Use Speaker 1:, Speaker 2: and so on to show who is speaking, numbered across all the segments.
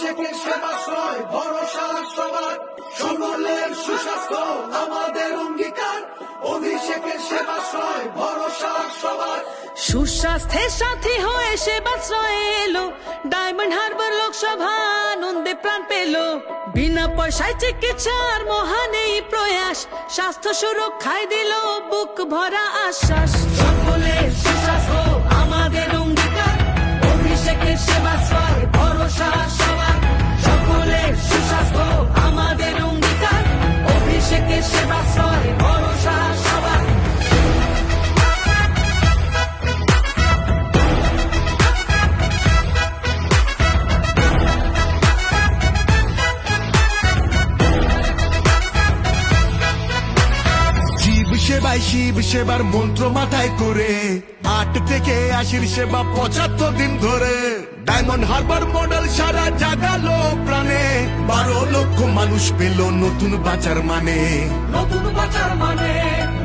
Speaker 1: অভিষেকের সেবাশ্রয় ভরসা সবার, সকলের সুস্বাস্থ্য আমাদের অঙ্গীকার। অভিষেকের সেবাশ্রয় ভরসা সবার।
Speaker 2: সুস্বাস্থ্যের সাথী হয়ে সেবাশ্রয়ে এলো ডায়মন্ড হারবার লোকসভা, আনন্দে প্রাণ পেল। বিনা পয়সায় চিকিৎসার মহান এই প্রয়াস, স্বাস্থ্য সুরক্ষায় দিল বুক ভরা আশ্বাস। সকলের সুস্বাস্থ্য আমাদের অঙ্গীকার, অভিষেকের সেবাশ্রয় ভরসা সবার। সকলের সুস্বাস্থ্য আমাদের অঙ্গীকার, অভিষেকের সেবাশ্রয় ভরসা সবার।
Speaker 3: সেবায় শিব সেবার মন্ত্র মাথায় করে 8 থেকে 80 সেবা 75 দিন ধরে। ডায়মন্ড হারবার মডেল সারা জাগালো প্রাণে, 12 লক্ষ মানুষ পেল নতুন বাঁচার মানে।
Speaker 1: নতুন বাঁচার মানে,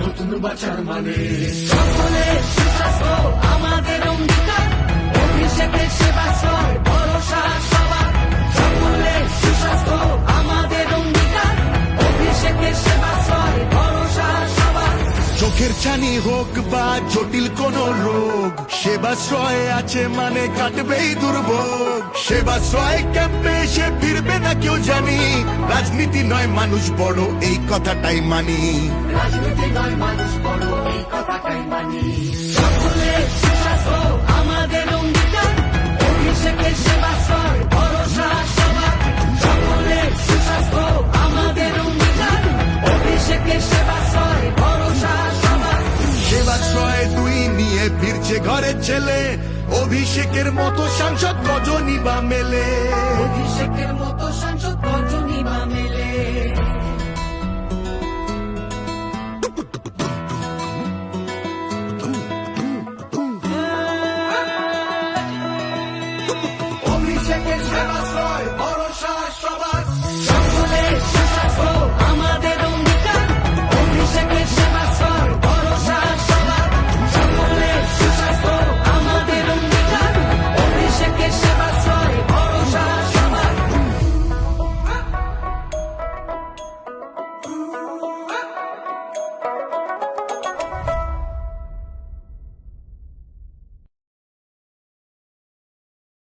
Speaker 1: নতুন বাঁচার মানে। সকলের সুস্বাস্থ্য আমাদের অঙ্গীকার, অভিষেকের সেবাশ্রয় ভরসা সবার। সকলের সুস্বাস্থ্য আমাদের অঙ্গীকার, অভিষেকের সেবাশ্রয় ভরসা সবার।
Speaker 3: চোখের ছানি হোক বা জটিল কোন রোগ, সেবাশ্রয় আছে মানে কাটবেই দুর্ভোগ। সেবাশ্রয় ক্যাম্পে এসে ফিরবে না কেউ জানি, রাজনীতি নয় মানুষ বড় এই কথাটাই মানি।
Speaker 1: রাজনীতি নয় মানুষ বড় এই কথাটাই মানি। সকলের সুস্বাস্থ্য আমাদের অঙ্গীকার, অভিষেকের সেবাশ্রয় ভরসা সবার। সকলের সুস্বাস্থ্য আমাদের অঙ্গীকার, অভিষেকের সেবাশ্রয় ভরসা সবার।
Speaker 3: সেবাশ্রয় 2 নিয়ে ফিরছে ঘরের ছেলে, অভিষেকের মতো সাংসদ কজনই বা মেলে।
Speaker 1: অভিষেকের মতো